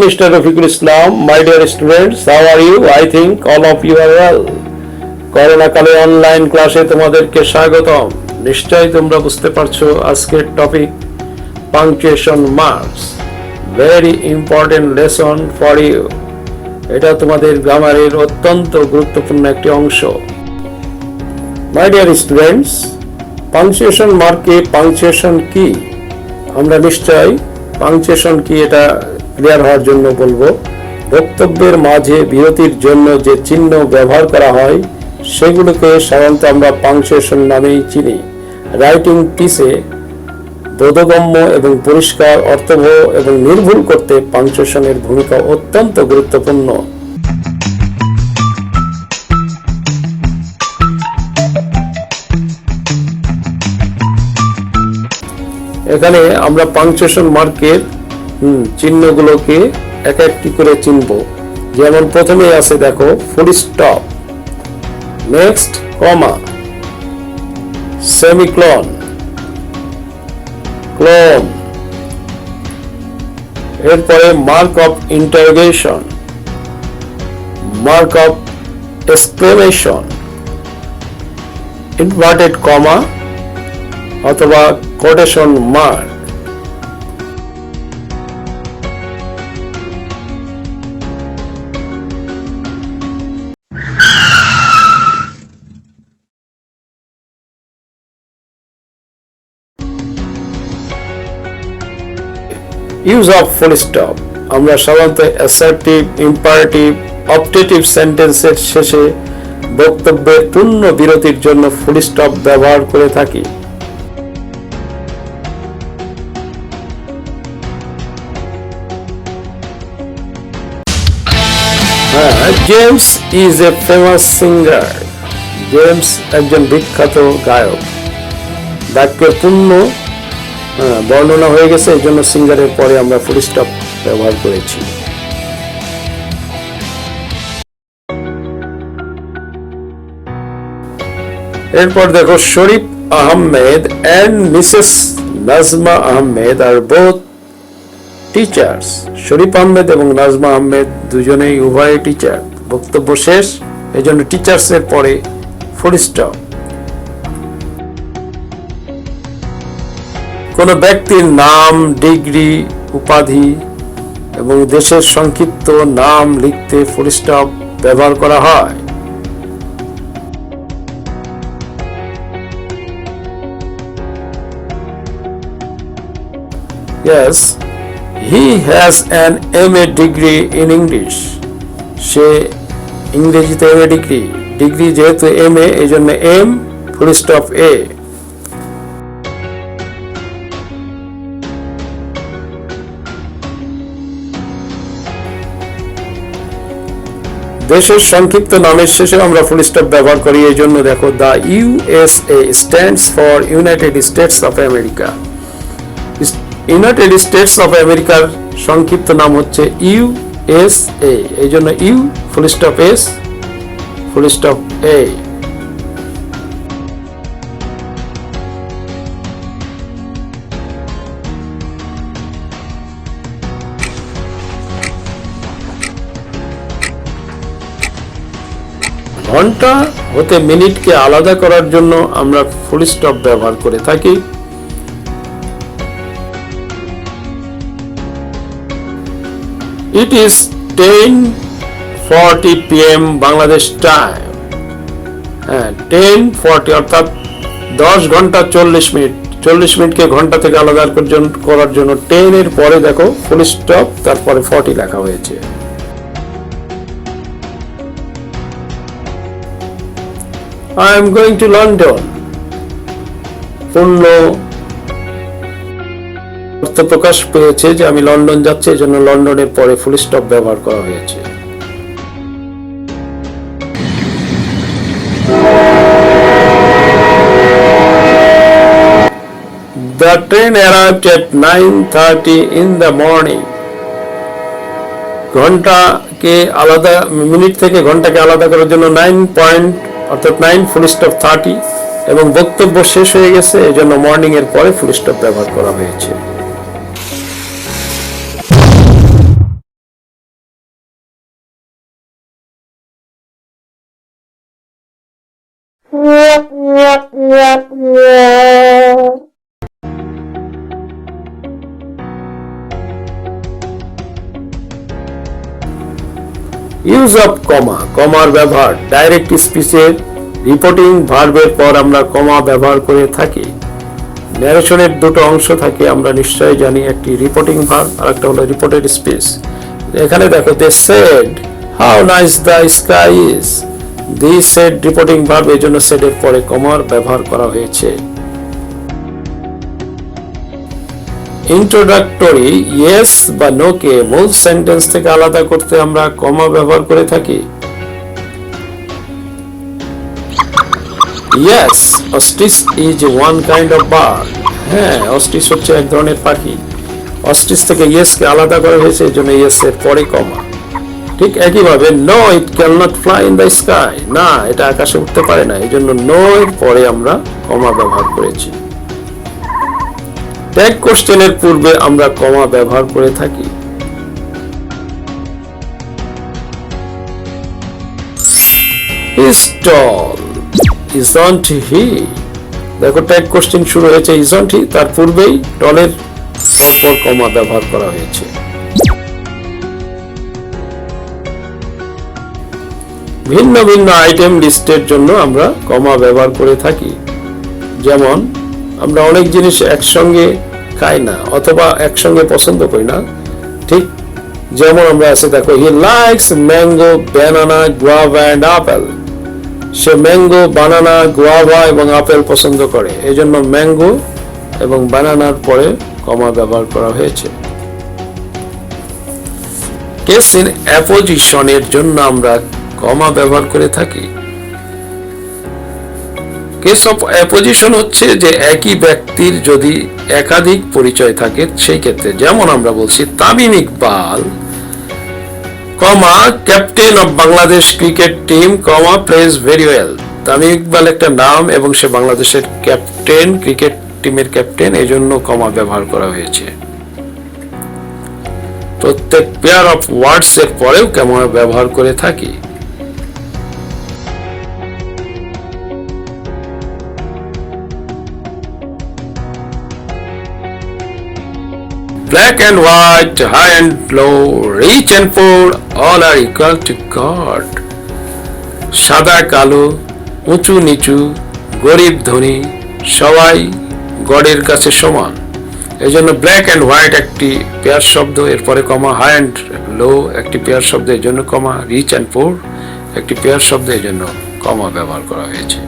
Mr. Rafiqul Islam, my dear students, how are you? I think all of you are well. Corona কালে online ক্লাসে তোমাদেরকে স্বাগতম। নিশ্চয়ই তোমরা বুঝতে পারছো আজকের topic punctuation marks, very important lesson for you. এটা তোমাদের গ্রামারের অত্যন্ত গুরুত্বপূর্ণ একটি অংশ। মাই ডিয়ার স্টুডেন্টস, পাংচুয়েশন মার্কে পাংচুয়েশন কি? আমরা নিশ্চয়ই পাংচুয়েশন কি এটা ক্লিয়ার হওয়ার জন্য বলবো। বক্তব্যের মাঝে বিরতির জন্য যে চিহ্ন ব্যবহার করা হয় সেগুলোকে সাধারণত আমরা পাংচুয়েশন নামেই চিনি। রাইটিং পিসে বোধগম্য এবং পরিষ্কার, অর্থবহ এবং নির্ভুল করতে পাংচুয়েশনের ভূমিকা অত্যন্ত গুরুত্বপূর্ণ। এখানে আমরা পাংচুয়েশন মার্কের চিহ্নগুলোকে এক একটি করে চিনব। যেমন প্রথমে আছে দেখো full stop, next comma, semicolon, colon, এরপরে mark of interrogation, mark of exclamation, inverted comma অথবা quotation mark. Use of full stop আমরা সাধারণত অ্যাসার্টিভ, ইম্পারেটিভ, অপটেটিভ সেন্টেন্সের শেষে বক্তব্যের পূর্ণ বিরতির জন্য ফুল স্টপ ব্যবহার করে থাকি। James is a famous singer. James একজন বিখ্যাত গায়ক। বাক্যের পূর্ণ বর্ণনা হয়ে গেছে, এই জন্য সিঙ্গারের পরে আমরা ফুল স্টপ ব্যবহার করেছি। এরপর দেখো Sharif Ahmed and Mrs Nazma Ahmed are both teachers. Sharif Ahmed এবং নাজমা আহমেদ দুজনেই উভয় টিচার। বক্তব্য শেষ, এই জন্য টিচার্স এর পরে ফুল স্টপ। কোন ব্যক্তির নাম, ডিগ্রি, উপাধি এবং দেশের সংক্ষিপ্ত নাম লিখতে ফুল স্টপ ব্যবহার করা হয়। Yes, he has an MA degree in English. সে ইংরেজিতে MA ডিগ্রি। ডিগ্রি যেহেতু MA, এই জন্য M ফুল স্টপ A। দেশের সংক্ষিপ্ত নামের শেষে আমরা ফুল স্টপ ব্যবহার করি, এই জন্য দেখো the USA stands for United States of America. United States of আমেরিকার সংক্ষিপ্ত নাম হচ্ছে USA, এই জন্য U full stop S full stop A. ঘন্টা হতে মিনিটকে আলাদা করার জন্য আমরা ফুল স্টপ ব্যবহার করে থাকি। It is 10:40 PM Bangladesh time. 10:40 অর্থাৎ 10 ঘন্টা 40 মিনিট। 40 মিনিটকে ঘন্টা থেকে আলাদা করার জন্য 10 এর পরে দেখো ফুল স্টপ, তারপরে 40 লেখা হয়েছে। I am going to London। পূর্ণ অর্থ প্রকাশ পেয়েছে যে আমি লন্ডন যাচ্ছি, এই জন্য লন্ডনের পরে ফুল স্টপ ব্যবহার করা হয়েছে। The train arrived at 9:30 in the morning। ঘন্টাকে আলাদা, মিনিট থেকে ঘন্টাকে আলাদা করার জন্য 9 ফুল স্টপ 30 এবং বক্তব্য শেষ হয়ে গেছে, এই জন্য মর্নিং এর পরে ফুল স্টপ ব্যবহার করা হয়েছে। ইউজ অফ কমা, কমার ব্যবহার ডাইরেক্ট স্পিচের রিপোর্টিং ভার্বের পর আমরা কমা ব্যবহার করে থাকি। ন্যারেশনের দুটো অংশ থাকে আমরা নিশ্চয়ই জানি, একটি রিপোর্টিং ভার্ব আর একটা হলো রিপোর্টেড স্পিচ। এখানে দেখো they said how nice the sky is, the said reporting verb, এই জন্য সেড এর পরে কমার ব্যবহার করা হয়েছে। ইন্ট্রোডাক্টরি ইয়েস বা নো কে মূল সেন্টেন্স থেকে আলাদা করতে আমরা কমা ব্যবহার করে থাকি। Yes, ostrich is one kind of bird. হ্যাঁ, ostrich হচ্ছে এক ধরনের পাখি। ostrich থেকে yes কে আলাদা করা হয়েছে, এজন্য yes এর পরে কমা। ঠিক একইভাবে no it cannot fly in the sky, না এটা আকাশে উঠতে পারে না, এজন্য no এর পরে আমরা কমা ব্যবহার করেছি। ট্যাগ কোশ্চেনের পূর্বে আমরা কমা ব্যবহার করে থাকি। He's tall, isn't he? দেখো ট্যাগ কোশ্চেন শুরু হয়েছে isn't he, তার পূর্বেই টলের পরপর কমা ব্যবহার করা হয়েছে। ভিন্ন ভিন্ন আইটেম লিস্টের জন্য আমরা কমা ব্যবহার করে থাকি। যেমন আমরা অনেক জিনিস একসঙ্গে খাই না অথবা একসঙ্গে পছন্দ করি না, ঠিক যেমন আমরা আছে দেখো he likes mango, banana, guava and apple. সে ম্যাঙ্গো, বানানা, গুয়াভা এবং আপেল পছন্দ করে, এজন্য ম্যাঙ্গো এবং বানানার পরে কমা ব্যবহার করা হয়েছে। কেস ইন অ্যাপোজিশনের জন্য আমরা কমা ব্যবহার করে থাকি। কেস অফ অ্যাপোজিশন হচ্ছে যে একই ব্যক্তির যদি একাধিক পরিচয় থাকে সেই ক্ষেত্রে, যেমন আমরা বলছি Tamim Iqbal comma captain of Bangladesh cricket team comma plays very well. Tamim Iqbal একটা নাম এবং সে বাংলাদেশের ক্যাপ্টেন, ক্রিকেট টিমের ক্যাপ্টেন, এই জন্য কমা ব্যবহার করা হয়েছে। প্রত্যেক পেয়ার অফ ওয়ার্ডস এর পরেও কমা ব্যবহার করে থাকি। Black and white, high and low, rich and poor, all are equal to God. সাদা কালো, উঁচু নিচু, গরিব ধনী, সবাই গডের কাছে সমান। এই জন্য ব্ল্যাক অ্যান্ড হোয়াইট একটি পেয়ার শব্দ, এরপরে কমা, হাই অ্যান্ড লো একটি পেয়ার শব্দ, এই জন্য কমা, রিচ অ্যান্ড পোর একটি পেয়ার শব্দ, এই জন্য কমা ব্যবহার করা হয়েছে।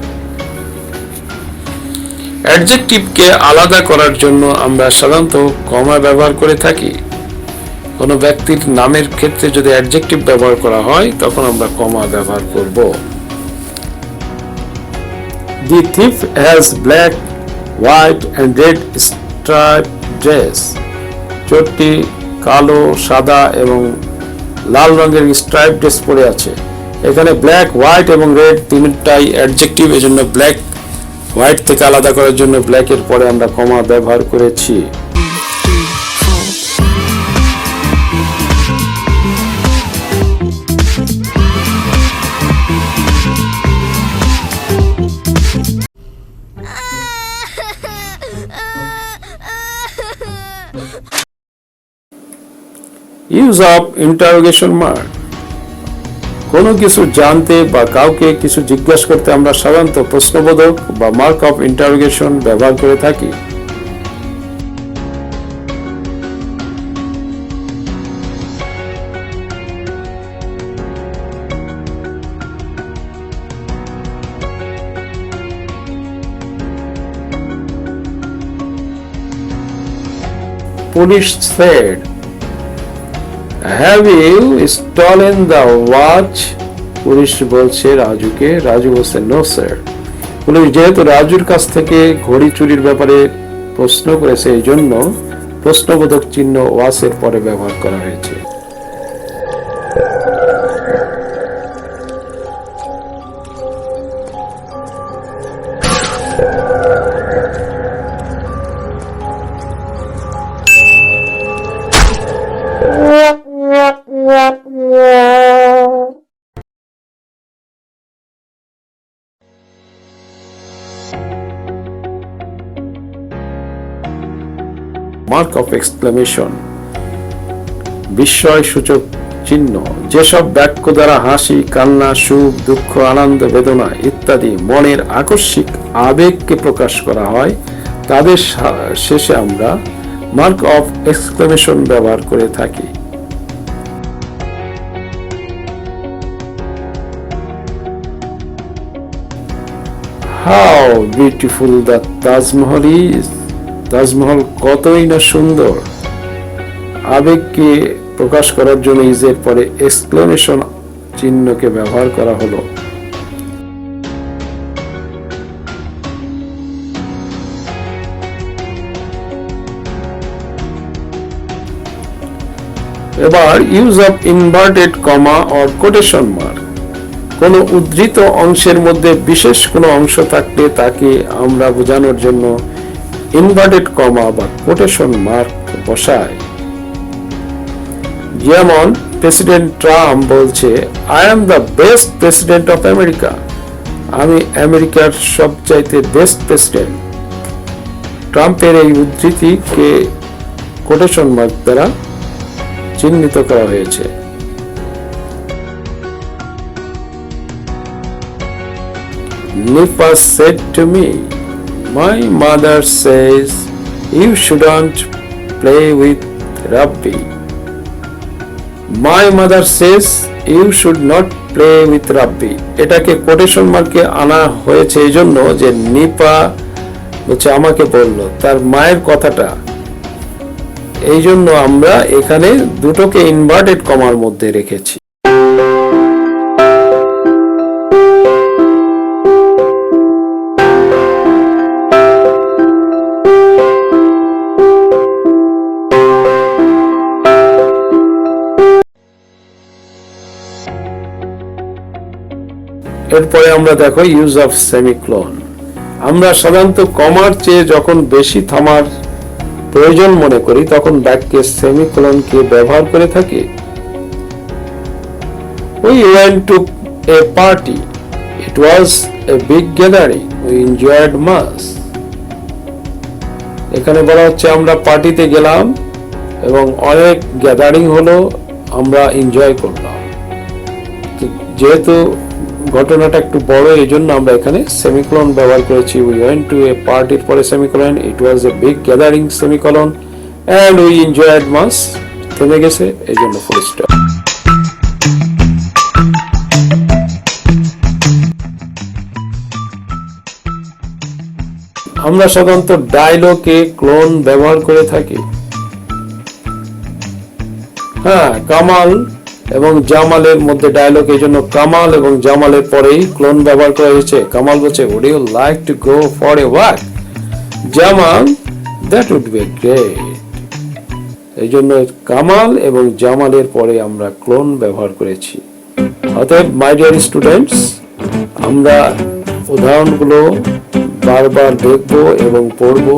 অ্যাডজেক্টিভকে আলাদা করার জন্য আমরা সাধারণত কমা ব্যবহার করে থাকি। কোনো ব্যক্তির নামের ক্ষেত্রে যদি অ্যাডজেক্টিভ ব্যবহার করা হয় তখন আমরা কমা ব্যবহার করব। The thief has black, white and red striped dress. চোরটি কালো, সাদা এবং লাল রঙের স্ট্রাইপ ড্রেস পরে আছে। এখানে ব্ল্যাক, হোয়াইট এবং রেড তিনটাই অ্যাডজেক্টিভ, এজন্য ব্ল্যাক হোয়াইট থেকে আলাদা করার জন্য ব্ল্যাকের পরে আমরা কমা ব্যবহার করেছি। ইউজ অফ ইন্টারোগেশন মার্ক, কোনো কিছু জানতে বা কাউকে কিছু জিজ্ঞাসা করতে আমরা সাধারণত প্রশ্নবোধক বা মার্ক অফ ইন্টারোগেশন ব্যবহার করে থাকি। Police said, have you stolen the watch? Police বলছে রাজুকে, রাজু বলছে নো স্যার। পুলিশ যেহেতু রাজুর কাছ থেকে ঘড়ি চুরির ব্যাপারে প্রশ্ন করেছে, এই জন্য প্রশ্নবোধক চিহ্ন ওয়াচের পরে ব্যবহার করা হয়েছে। মার্ক অফ এক্সক্লেমেশন, বিস্ময় সূচক চিহ্ন। যেসব বাক্য দ্বারা হাসি, কান্না, সুখ, দুঃখ, আনন্দ, বেদনা ইত্যাদি মনের আকস্মিক আবেগকে প্রকাশ করা হয়, তাদের শেষে আমরা মার্ক অফ এক্সক্লেমেশন ব্যবহার করে থাকি। How beautiful the Taj Mahal is. Taj Mahal কতই না সুন্দর। আবেগকে প্রকাশ করার জন্য ইজের পরে এক্সক্লেমেশন চিহ্নকে ব্যবহার করা হলো। এবার use of inverted comma or quotation mark. কোন উদ্ধৃত অংশের মধ্যে বিশেষ কোন অংশ থাকলে তাকে আমরা বোঝানোর জন্য ইনভার্টেড কমা বা কোটেশন মার্ক বসাই। যেমন প্রেসিডেন্ট ট্রাম্প বলছে, I am the best president of America. আমি আমেরিকার সবচাইতে বেস্ট প্রেসিডেন্ট। ট্রাম্পের এই উদ্ধৃতিকে কোটেশন মার্ক দ্বারা চিহ্নিত করা হয়েছে। Nipa said to me, my mother says you shouldn't play with Rabbi. My mother says you should not play with Rabbi. এটাকে কোটেশন মার্কে আনা হয়েছে এই জন্য যে নিপা হচ্ছে আমাকে বলল, তার মায়ের কথাটা। এই জন্য আমরা এখানে দুটোকে ইনভার্টেড কমার মধ্যে রেখেছি। এরপরে আমরা দেখো ইউজ অফ সেমিকোলন। আমরা সাধারণত কমার চেয়ে যখন বেশি থামার প্রয়োজন মনে করি তখন বাক্যে সেমিকোলনকে ব্যবহার করে থাকি। We went to a party. It was a big gathering. We enjoyed much. এখানে বলা হচ্ছে আমরা পার্টিতে গেলাম এবং অনেক গ্যাদারিং হলো, আমরা এনজয় করলাম। যেহেতু ঘটনাটা একটু বড় এই জন্য আমরা এখানে সেমিকোলন ব্যবহার করেছি। We went to a party পরে semicolon, it was a big gathering semicolon, and we enjoyed much, থেমে গেছে এই জন্য ফুল স্টপ। আমরা সাধারণত ডায়লগে ক্লোন ব্যবহার করে থাকি। হ্যাঁ, কামাল এবং জামালের মধ্যে ডায়লগ, এই জন্য কামাল এবং জামালের পরেই ক্লোন ব্যবহার করা হয়েছে। কামাল বলছে, would you like to go for a walk? Jamal, that would be great. এই জন্য কামাল এবং জামালের পরে আমরা ক্লোন ব্যবহার করেছি। অতএব মাই ডিয়ার স্টুডেন্টস, আমরা উদাহরণগুলো বারবার দেখব এবং পড়ব।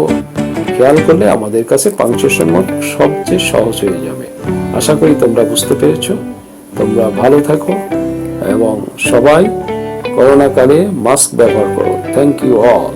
খেয়াল করলে আমাদের কাছে পাংচুয়েশন মার্ক সবচেয়ে সহজ হয়ে যাবে। আশা করি তোমরা বুঝতে পেরেছো। তোমরা ভালো থাকো এবং সবাই করোনা কালে মাস্ক ব্যবহার করো। Thank you all.